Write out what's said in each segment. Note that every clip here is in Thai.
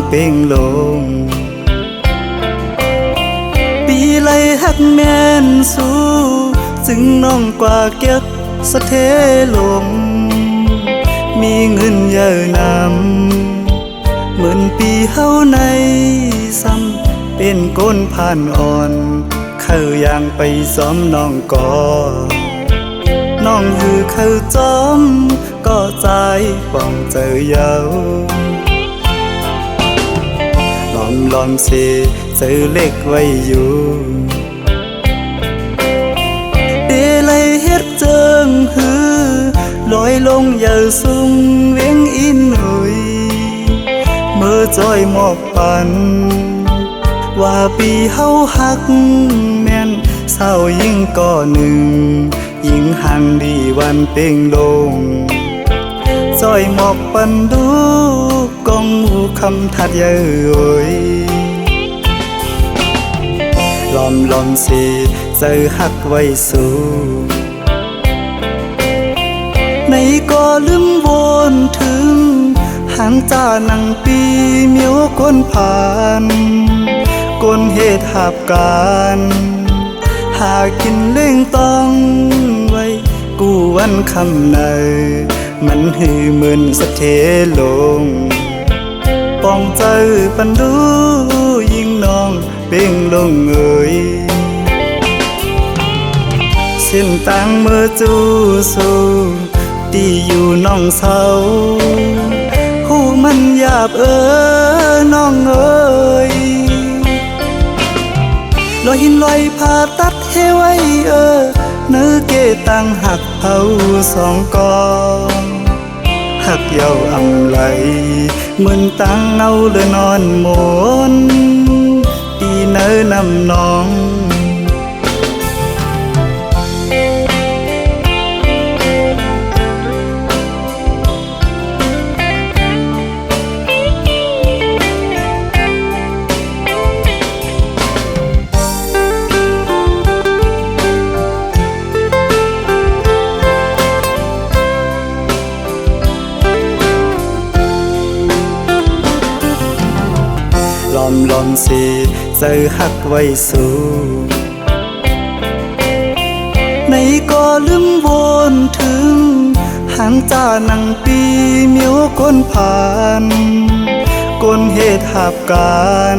เป่งลงปีไลหักแม่นสู้จึงน้องกว่าเก็บสะเทลมมีเงินเยอะนำเหมือนปีเฮาในซ้ำเป็นก้นผ่านอ่อนเข้าย่างไปซ้อมน้องก่อน้องหือเข้าจอมก็ใจป้องเจอเยาลอมเสเจอเล็กไว้อยู่เดลัยเฮ็ดเจิงหือลอยลงอย่าสูงเวียงอินหุยเมื่อจอยหมอกปันว่าปีเฮาหักแม่นเศร้ายิ่งก่อหนึ่งยิ่งหันดีวันเป่งลงจอยหมอกปันดูกองหมู่คำทัดเย้ยลอมสิเจอหักไว้สู้ในก็ลืมวนถึงหางจานังปีเมียวคนผ่านก้นเหตุหับการหากินเล่งต้องไว้กูวันคำในมันหือเหมือนสะเทลงป้องเจอปันดูยิ่งน้องเป่งลงเอ่ยเส้นต่างเมื่อจูสู้ตีอยู่น้องเศร้าหูมันหยาบน้องเอ่ยลอยหินลอยผ่าตัดเฮไว้เนื้อเกตังหักเผาสองกองหักเยาอำไหลเหมือนตังเอาเลยนอนหมนตีเนื้อนำน้องลอมสิเจอหักไว้สู้ในก็ลืมวนถึงหางจานังปีเมียวคนผ่านก้นเหตุหับการ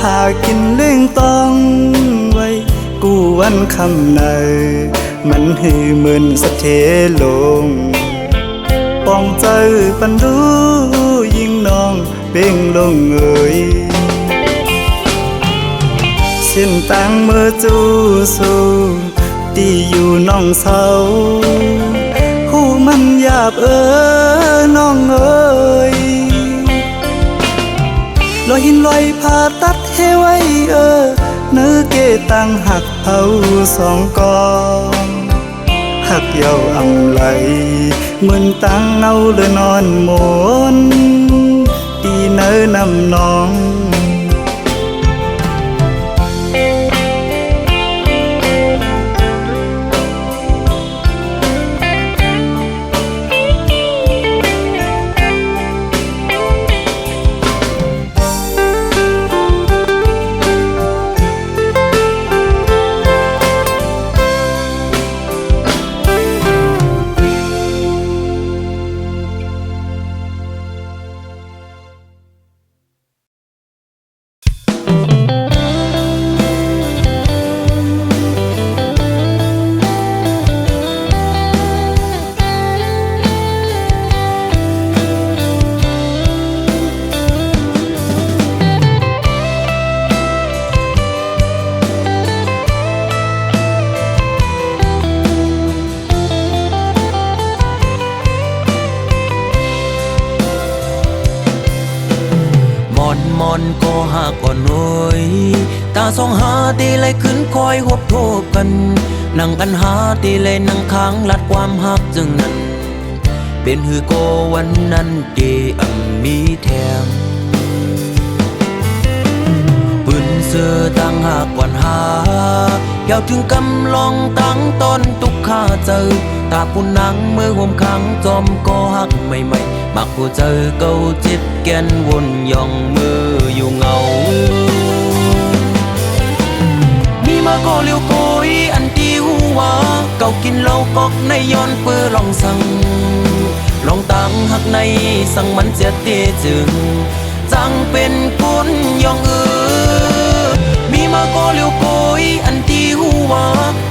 หากินเล่งต้องไว้กูวันคำในมันหือเหมือนสะเทลงป้องเจอปันดูยิ่งน้องเป่งลงเอ่ยเส้นต่างเมื่อจูสู้ตีอยู่น้องเศร้าหูมันหยาบน้องเอ่ยลอยหินลอยผ่าตัดเฮไว้เนื้อเกตังหักเผาสองกองหักเยาอำไหลเหมือนตังเอาเลยนอนหมนตีเนื้อนำน้อง อนก็หาก่อนเฮ้ยตาสองหาตีเลยขึ้นคอยหบโทบกันนั่งกันหาตีเลยนั่งค้างลัดความหักจึงนั้นเป็นหือโกวันนั้นเดอัมมีแทงปืนเสือตั้งหากก่อนหายาวถึงกำลองตั้งต้นตุกข้าเจอตาปุ่นนังเมื่อห่มขังจอมก็หักใหม่ มักผู้เจอเก่าจิตแกนวนย่องมืออยู่เงามีมาก็เลี้ยวโกยอันที่หัวเก่ากินเหล้ากอกในย้อนเปื้อลองสั่งลองตั้งหักในสั่งมันเสียเตจึงจังเป็นคนยองมีมาก็เลี้ยวโกยอันที่หัว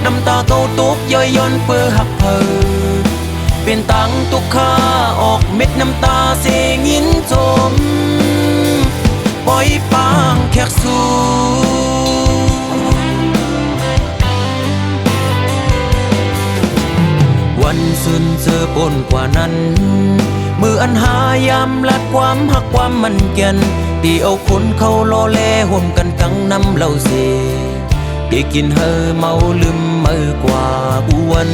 น้ำตาเก่าตกย่อยย้อนเปื้อหักเพอเป็นตังตุกข้าออกเม็ดน้ำตาเสียงินจมปล่อยปางแขกสู่วันซึนเจอปนกว่านั้นมืออันหายามลัดความหักความมันแก่นตีเอาคนเขาล้อแลห่มกันกังน้ำเหล่าเสได้กินเฮอเมาลืมมือกว่าอ้วน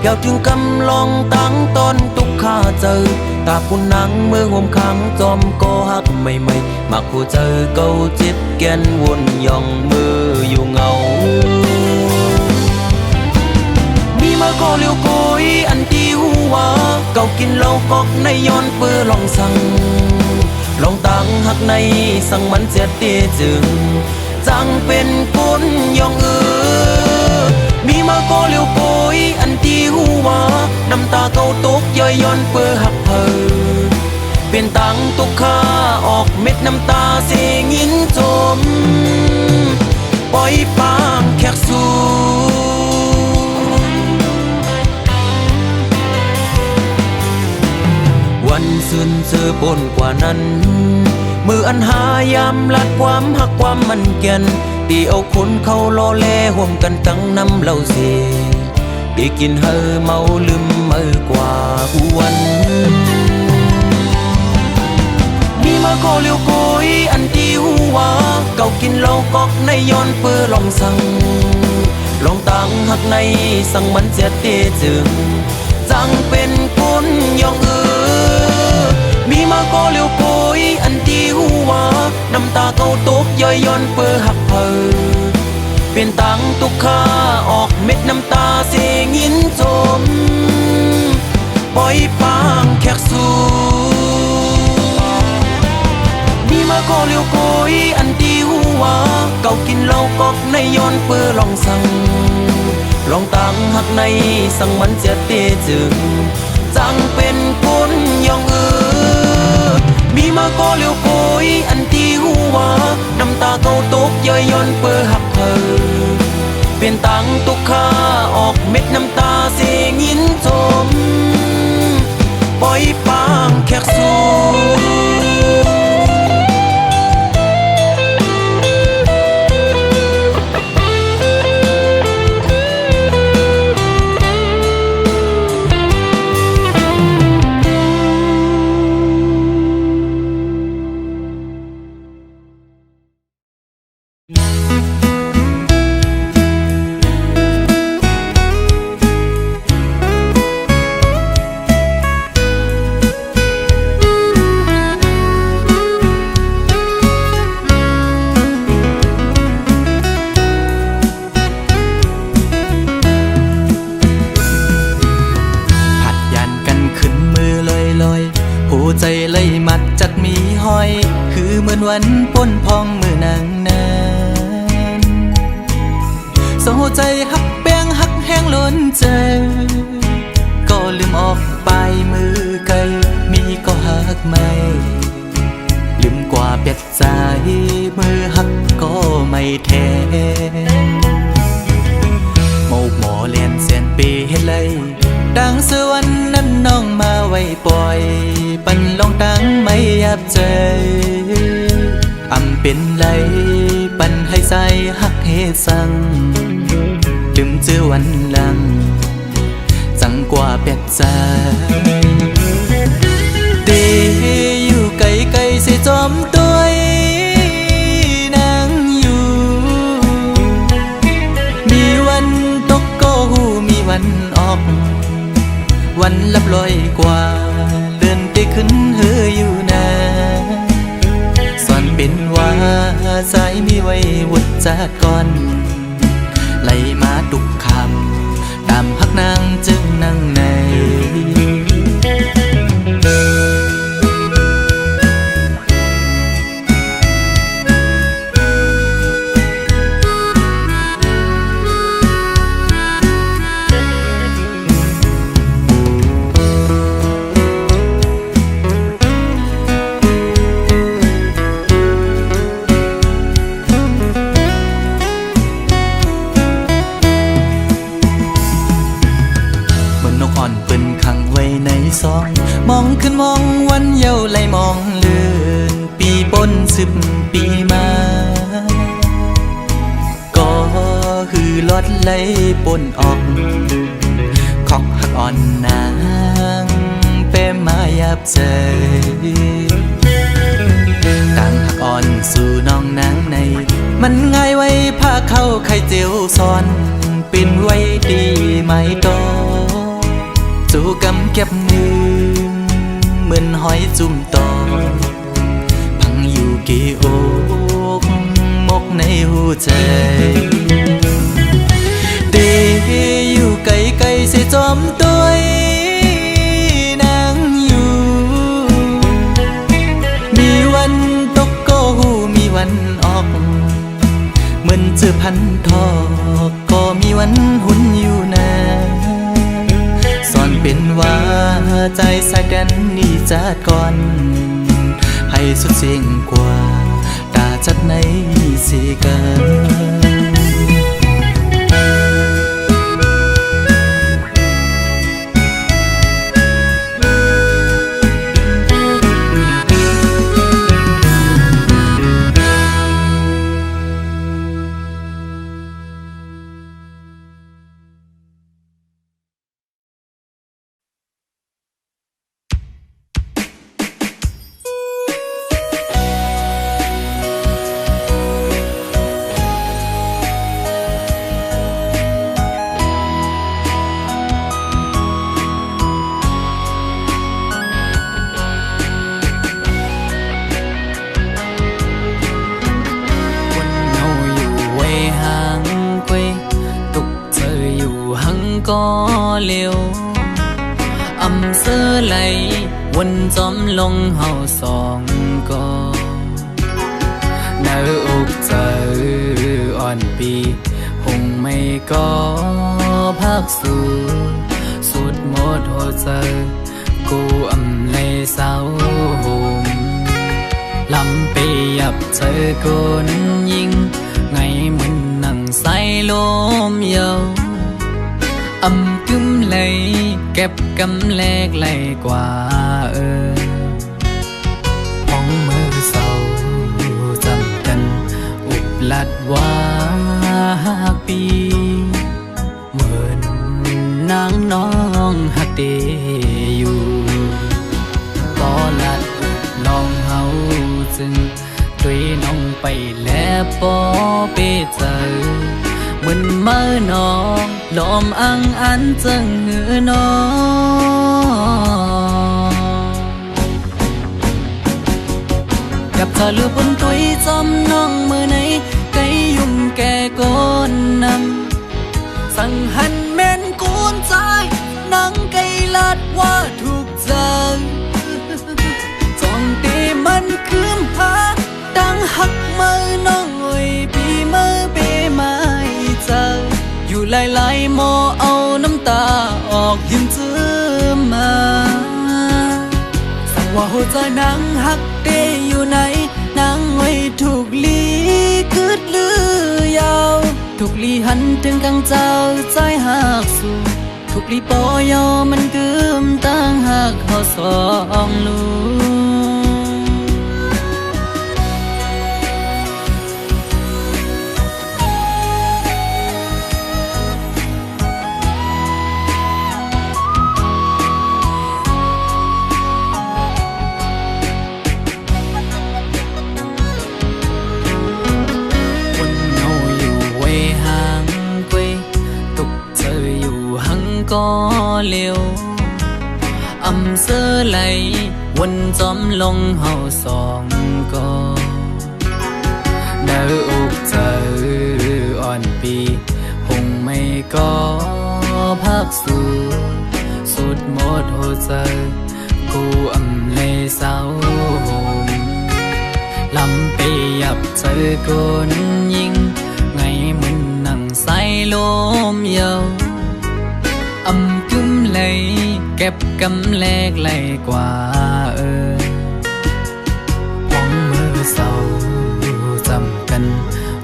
เกี่ยวถึงกำลองตั้งต้นตุกข้าเจอตาผู้นังมือห่มขังจอมก็หักใหม่ๆมักผู้เจอเก่าจิตแกนวนย่องมืออยู่เงามีมาก็เลี้ยวโกยอันที่หัวเก่ากินเหล้ากอกในย้อนเปื้อลองสั่งลองตั้งหักในสั่งมันเสียเตจึงจังเป็นคนย่องมีมาก็เลี้ยวโกยอันที่หัวน้ำตาเก่าตกย่อยย้อนเปื้อหักเพอเป็นตังตุกข้าออกเม็ดน้ำตาเสียงินจมปล่อยปางแขกสู่วันซึนเจอปนกว่านั้นมืออันหายามลัดความหักความมันแก่นตีเอาคนเขาล้อแลห่มกันตั้งน้ำเหล่าเสได้กินเฮอเมาลืมมือกว่าอ้วนมีมาก็เลี้ยวโกยอันที่หัวเก่ากินเหล้ากอกในย้อนเปื้อลองสั่งลองตั้งหักในสั่งมันเสียเตจึงจังเป็นคนยองมีมาก็เลี้ยวโกยอันที่หัวน้ำตาเก่าตกย่อยย้อนเปื้อหักเพอเป็นตังตุกข้าออกเม็ดน้ำตาเสียงินจมปล่อยปางแขกสู่มีมาก็เลี้ยวโกยอันที่หัวเก่ากินเหล้ากอกในย้อนเปื้อลองสั่งลองตั้งหักในสั่งมันเสียเตจึงจังเป็นคนยองมีมาก็เลี้ยวโกยอันที่หัวน้ำตาเก่าตกย่อยย้อนเปื้อหักเพอเป็นตังตุกข้าออกเม็ดน้ำตาเสียงินจมปล่อยปางแขกสู่ ใจเลยมัดจัดมีห้อยคือเหมือนวันป้นพองมือนางนั้นโซใจหักแป้งหักแห้งล้นใจก็ลืมออกไปมือไกลมีก็หักไม่ลืมกว่าเป็ดใจมือหักก็ไม่แทนโมกหมอเลียนเสียนปีเฮ็ดเลยดังสวรรค์นั้นน้องมาไว้ปล่อยปันลองตั้งไม่ยับใจอำเป็นไรปันให้ใส่หักเหตุสั่งลืมเจอวันหลังจัง กว่าเป็ดใจเตอยู่ไกลไกลสิจอมตัวนางอยู่มีวันตกก็หูมีวันออกวันลับลอยกว่าเลื่อนไปขึ้นเฮออยู่นะสอนเป็นว่าสายมีไว้วุดจากก่อนไหลมาตุกคำตามพักนางจึงนั่งในมองขึ้นมองวันเยาว์ไหลมองเลื่อนปีปน10 ปีมาก็คือลอดไหลปนออกขอกหักอ่อนนางเป้มายับใจต่างหักอ่อนสู่น้องนางในมันง่ายไว้พาเข้าไข่เจียวซ้อนเป็นไว้ดีไหมโตจูกำเก็บมือเหมือนหอยจุ่มตอพังอยู่กี่อกมกในหัวใจเดอยู่ไกลไกลสิจอมตัวนางอยู่มีวันตกก็หูมีวันออกเหมือนเจอพันทอกก็มีวันหุ่นอยู่นะสอนเป็นว่าใจสายกันนี่จัดก่อนให้สุดเสียงกว่าตาจัดในสิกัน có liều âm sơ lấy quân gióm lông hậu song có nở ục giờอ่อนปีหงไม่ก็พักสู่สุดหมดหัวใจกูอำในเศร้าห่มลำไปยับเธอคนยิงไงมันนั่งใส่ลมเยาอำกึมเลยเก็บกำแลกไหลกว่าห้องมือเศร้าจำกันอุบลัดว่าปีเหมือนนางน้องหักเดอยู่ก็ลัดลองเฮาจึงด้วยน้องไปแล้วปอไปเจอเหมือนเมื่อน้องลมอังอันจึงเหือน้องกับเธอลือบนตุยจอมน้องมือไหนไกยุ่มแก่ก้นนำสั่งหันแม่นกูนใจนังไกลัดว่าถูกใจจ้องตีมันคืมหาดังหักมือน้องอ้ยปีมือเปไม่เจออยู่หลายๆโมเอาน้ำตาออกยิ้มเจือมาสั่งว่าหัวใจนางหักเดอยู่ไหนนางไว้ถูกลีคืดลือยาวถูกลีหันถึงกังเจ้าใจหักสู่ถูกลีปอยอมันกึมตั้งหักเขาสองลู เหลวอำเสอไหลวนจอมลงเฮาสองก็เนื้ออกเจออ่อนปีหงไม่ก็พักสู่สุดหมดหัวใจกูอำเลยเศร้าหงลำไปยับเจอคนยิงไงมันนั่งใส่ลมเยาอำกึ้มเลยเก็บกำแลกไหลกว่าห้องมือเศร้าจำกัน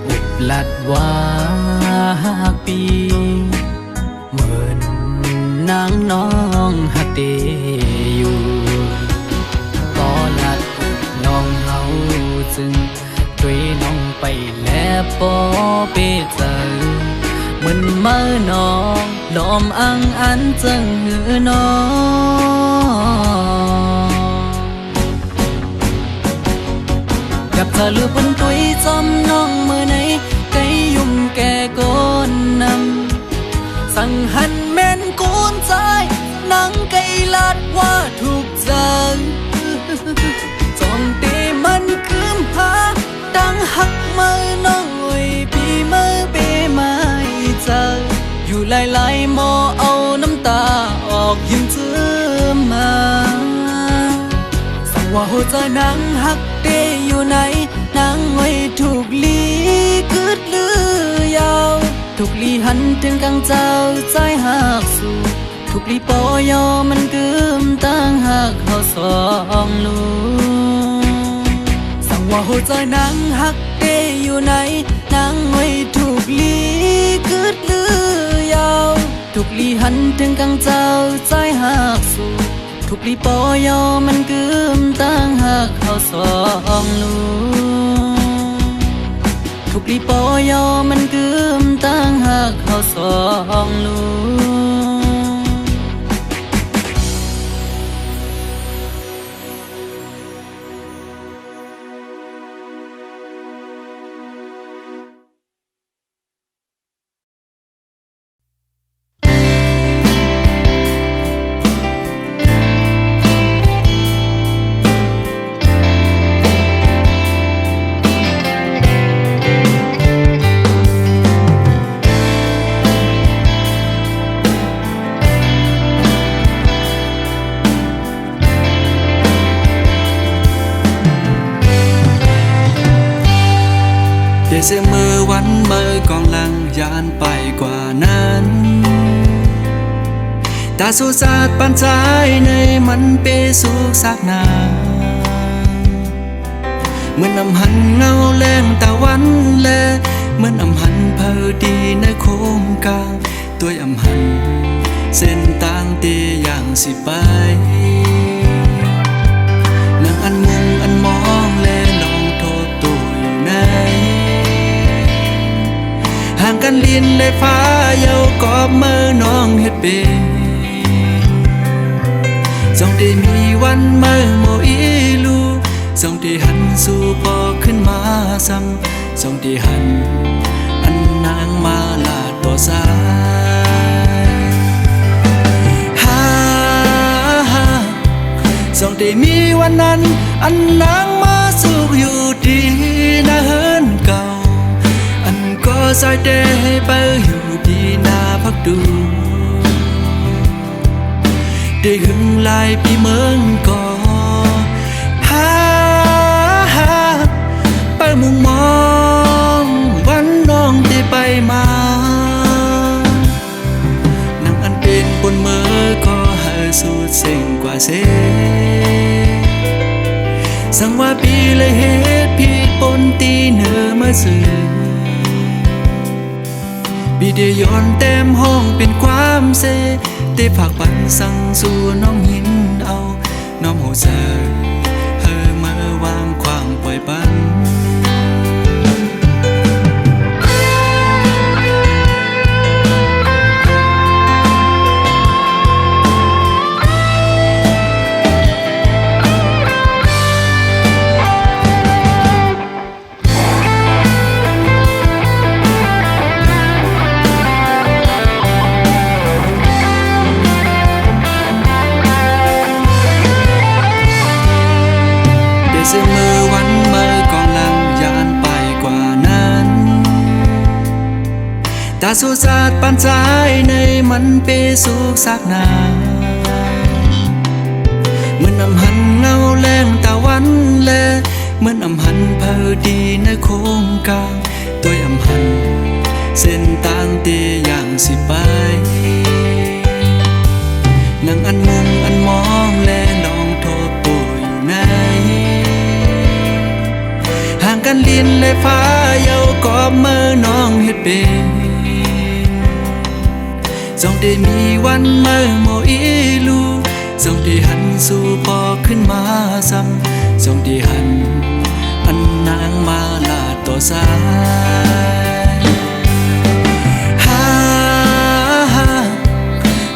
อุบลัดว่าปีเหมือนนางน้องหักเดอยู่ก็ลัดอุบน้องเฮาจึงด้วยน้องไปแล้วปอเปเจอเหมือนเมื่อน้องลมอังอันจึงหือน้องกับเธอลือบนตุยจอมน้องมือไหนไกยุ่มแก่ก้นนำสั่งหันแม่นกูนใจนังไกลาดว่าถูกใจจองเตมันคืมหาดังหักมือน้องไว้ปีมือเปไม่เจออยู่หลายๆหมอเอาน้ำตาออกยิ้มเจือมาสั่งว่าหัวใจนางหักเตอยู่ไหนนางไว้ถูกลีกึดลือยาวถูกลีหันถึงกลางเจ้าใจหักสู่ถูกลีปอยอมันกึมตั้งหักเขาสองลูกสั่งว่าหัวใจนางหักเตอยู่ไหนนางไว้ถูกลีกึดลือยาวถูกลีหันถึงกลางเจ้าใจหักสู่ถูกลีปอยอมันกึมตั้งหักเขาสองลูกถูกลีปอยอมันกึมตั้งหักเขาสองลูกเสียมือวันเมื่อกองลังยานไปกว่านั้นตาสู้สาดปันใจในมันเปสู่สากนาเหมือนอำหันเงาแรงตะวันแลเหมือนอำหันเพอดีในโคงกลางตัวอำหันเส้นต่างเตอย่างสิไปนางอันมุงอันมองแลลองโทษตัวอยู่ไหนห่างกันลินในฟ้าเยาวกอบมือน้องเฮ็ดเป็นส่องได้มีวันมือโมอีลูส่องได้หันสู่พอขึ้นมาซ้ำส่องได้หันอันนางมาลาดต่อสายส่องได้มีวันนั้นอันนางมาสู่อยู่ดีนะเฮินเก่าก็สายเดให้ไปอยู่ดีนาพักดูได้หึงลายปีเมืองก่อไปมุงมองวันน้องที่ไปมานั่งอันเป็นบนมือก็หาสูดเสียงกว่าเสสั่งว่าปีเลยเหตุผิดปนตีเนื้อมาสื่อปีเดียย้อนเต็มห้องเป็นความเสได้ฝากปันสั่งสู่น้องหินเอาน้องหูเสอเฮอมาวางขวางปล่อยปัน สู้สาดปันใจในมันเปสุกสักนาเหมือนนำหันเงาแรงตะวันแลเหมือนอำหันเผาดีในโค้งกลางตัวอำหันเส้นต่างเตียอย่างสิไปนั่งอันมุงอันมองและน้องโทษตัวอยู่ไหนห่างกันลินและฟ้าเยาก็เมื่อน้องเฮ็ดเป็นจงได้มีวันเมื่อโมอีลูจงได้หันสู่พอขึ้นมาซ้ำจงได้หันอันนางมาลาต่อสาย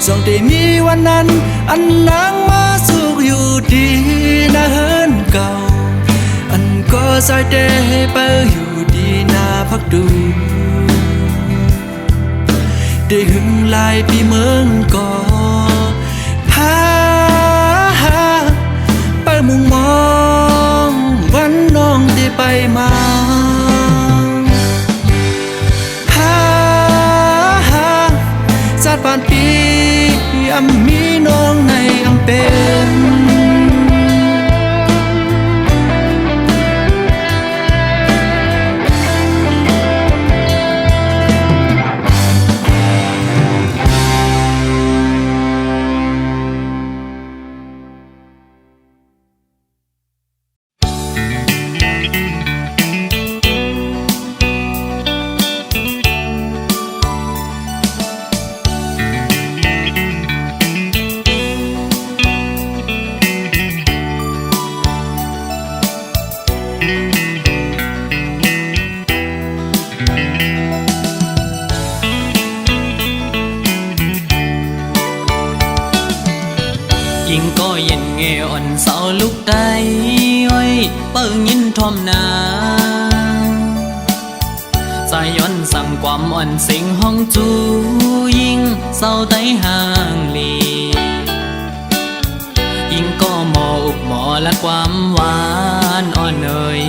จงได้มีวันนั้นอันนางมาสุขอยู่ดีนะเฮินเก่าอันก็สายเดไปอยู่ดีนาพักดูได้หึงลายปีเมืองก่อไปมุ่งมองวันน้องได้ไปมาสาดผ่านปีอำมีน้องในอำเป็นยิ่งก็เย็นเงอ่อนเสาลุกได้อ้อยเปิ้งยินทอมนาใจย้อนสั่งความอ่อนสิงห้องจูยิ่งเศร้าไต้ห่างลียิ่งก็หมออุบหมอและความหวานอ่อนเอ่ย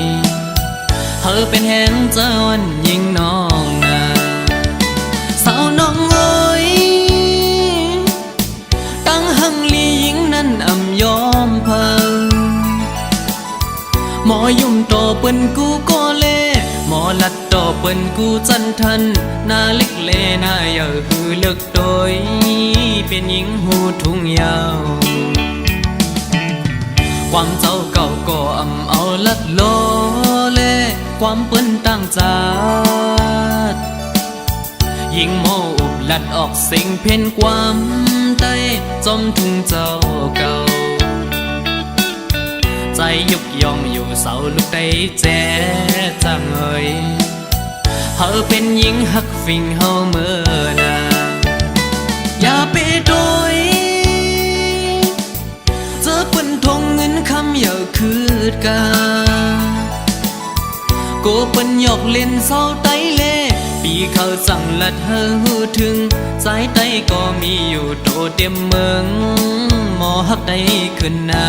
เธอเป็นแห่งเจ้าอ่อนยิ่งน้องนาสาวน้องเอ้ยตั้งหังลียิ่งนั้นอำยอมเพิ่งหมอยุ่มโตเปิ้นกูก็เล่หมอลัดโตเปิ้นกูจันทันหน้าเล็กเลหน้าเยอะคือเลิกโดยเป็นหญิงหูทุ่งยาวความเจ้าเก่าก็อำเอาลัดโลเล่ความเปิ้นตั้งจาดยิ่งโมอุบลัดออกสิ่งเพ่นความใต้จมทุ่งเจ้าเก่าใจยุกยองอยู่เสาลุกได้แจ๊จังเอ่ยเธอเป็นหญิงหักฟิงเฮาเมื่อนาอย่าไปโดยเจอเปิ้นทงเงินคำอย่าคืดกาโกเปิ้นหยอกเล่นเศร้าไต้เล่ปีเขาสั่งลัดเฮอหูถึงสายไต้ก็มีอยู่โตเต็มเมืองหมอหักได้ขึ้นหน้า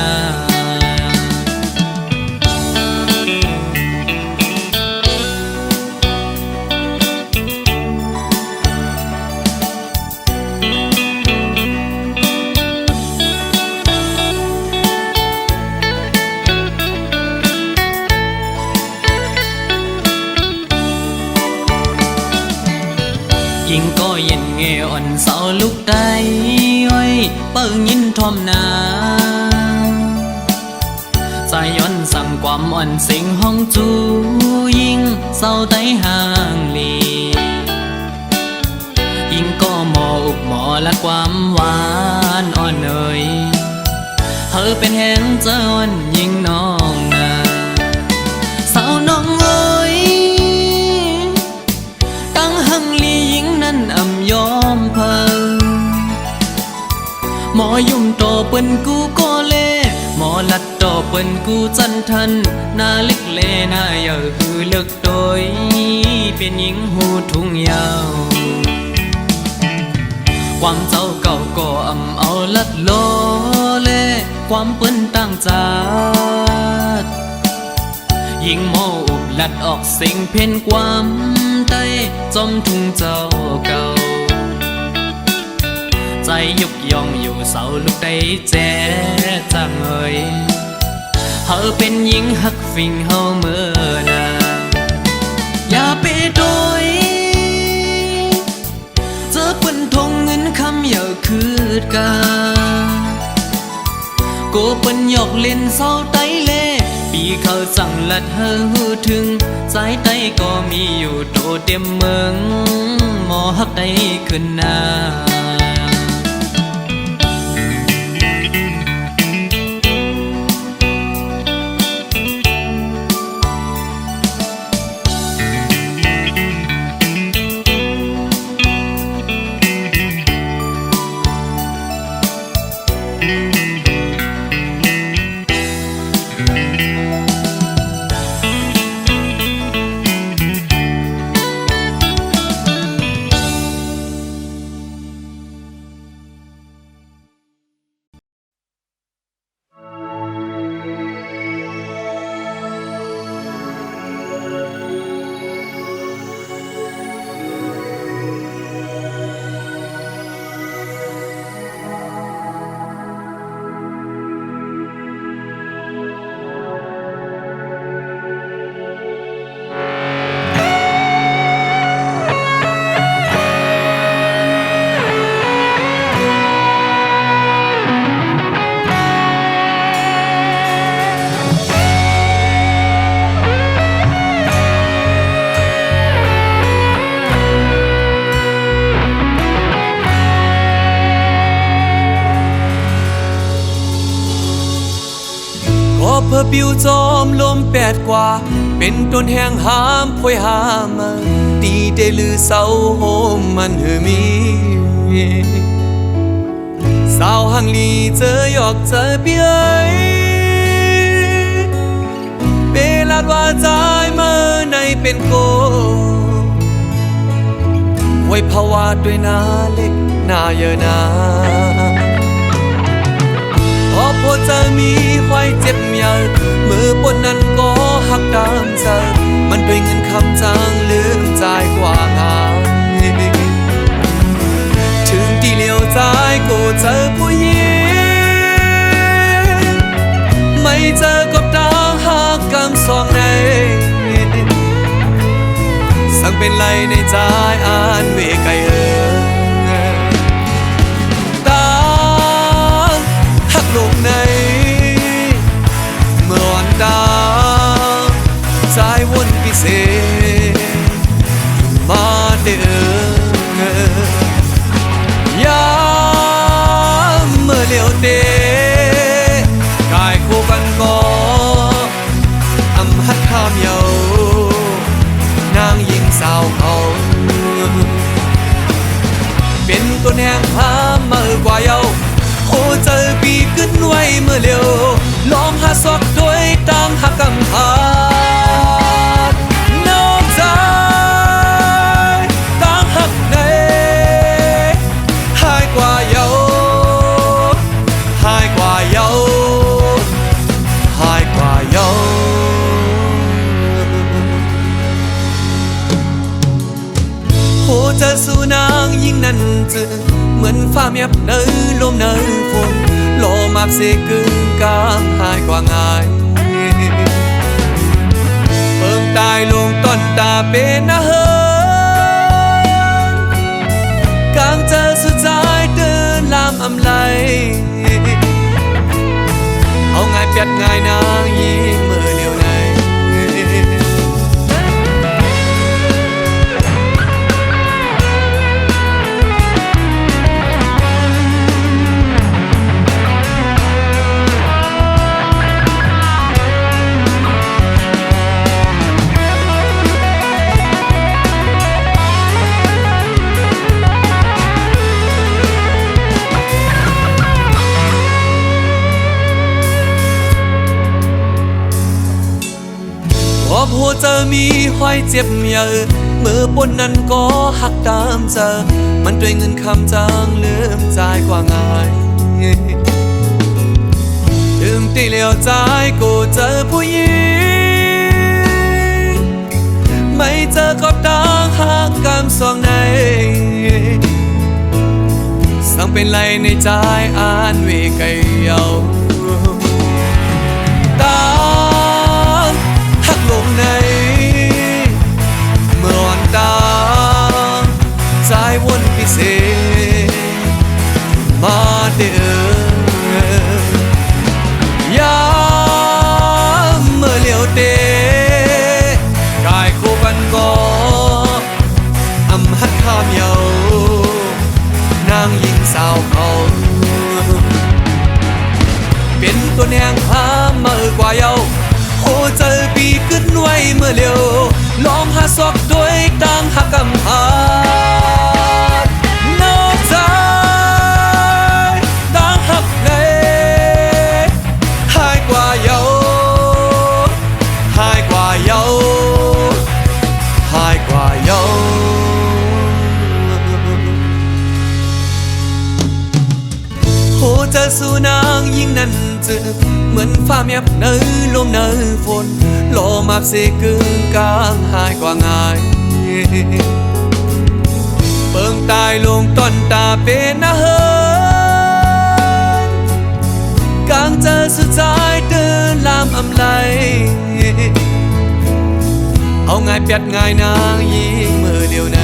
ยิ่งก็เย็นเงอ่อนเสาลุกได้อ้อยเปิ้งยินทอมนาใจย้อนสั่งความอ่อนสิงห้องจูยิ่งเศร้าไต้ห่างลียิ่งก็หมออุบหมอและความหวานอ่อนเอ่ยเธอเป็นแห่งเจ้าอ่อนยิ่งน้องนาสาวน้องเอ้ยตั้งหังลียิ่งนั้นอำยอมเพิ่งหมอยุ่มโตเปิ้นกูก็เล่หมอลัดโตเปิ้นกูจันทันหน้าเล็กเลหน้าเยอะคือเลิกโดยเป็นหญิงหูทุ่งยาวความเจ้าเก่าก็อำเอาลัดโลเล่ความเปิ้นตั้งจาดยิ่งโมอุบลัดออกสิ่งเพ่นความ ใต้จอมทุ่งเจ้าเก่าใจยกย่องอยู่เสาลูกได้แจ้จังเอ่ยเฮาเป็นหญิงหักฟิ่งเฮาเมื่อนาอย่าไปโดยเจอเปิ้นทงเงินคำอย่าคืดกาโกเปิ้นหยอกเล่นเศร้าไตเล่ปีเขาจังลัดเฮอหูถึงสายไตก็มีอยู่โตเต็มเมืองหมอหักได้ขึ้นหน้าเพื่อปิวจอมลมแปดกว่าเป็นต้นแห่งหามพวยหามาตีได้ลือเศร้าโฮมมันเฮมีสาวหังลีเจอหยอกเจอเปียเปลาดว่าใจเมื่อในเป็นโกไว้ภาวะด้วยหน้าเล็กหน้าเยอะนาพอพอจะมีควายเจ็บเยอะมือปนนั้นก็หักตามเธอมันด้วยเงินคำจางลืมใจกว่างานถึงที่เลี้ยวใจก็เจอผู้หญิงไม่เจอกับตาหักกำสองในสั่งเป็นไรในใจอ่านเวไกเออลงในเมื่อวันดาสายวนพิเศษมาเด้อยามเมื่อเลี้ยวเตะกายคู่กันก็อำหัดข้ามเยานางหญิงสาวเขาเป็นตัวแห่งพาเมื่อกว่าเยาโอ้เจอปีขึ้นไว้เมื่อเร็วลองหาซอกด้วยตั้งหักกำขาดนอกใจตั้งหักในหายกว่าเยาหายกว่าเยาหายกว่าเยาโอ้เจอสู่นางยิ่งนั้นจึงเหมือนฟ้าเมียบเนยลมเนยฝนโลมาบเสกึ่งกามหายกว่าง่ายเพิ่งตายลงต้นตาเป็นนะเฮกลางเจอสุดใจเดินลามอำไลเอาง่ายเปียดง่ายนางยิ่งมือเลียวในหัวเจอมีห้อยเจ็บเยอะมือปนนั้นก็หักตามเจอมันด้วยเงินคำจางลืมใจกว่าง่ายถึงที่เลี้ยวใจก็เจอผู้หญิงไม่เจอกับตาหา สองในสั่งเป็นไรในใจอ่านเวไกเยาตามหักลงในเมื่ออ่อนตาใจวนพิเศษมาเด้อยามเมื่อเลี้ยวเตกายคู่กันก็อำหัดข้ามเยานางหญิงสาวเขาเป็นตัวแนงพามาเออกว่าเยาโอ้เจอปีขึ้นไว้เมื่อเร็วลองหาซอกด้วยต่างหักกำพานอกใจต่างหักในหายกว่าเยาหายกว่าเยาหายกว่าเยาโหเจอสู่นางยิ่งนั้นจึงเหมือนฟ้าแมบเนยลมเนยฝนโลมาบเสกึ่งกลางหายกว่าง่ายเปิงตายลงต้นตาเป็นนะเฮินกลางเจอสุดท้ายเดินลามอำไลเอาง่ายเปียดง่ายนางยิ่งมือเดียวใน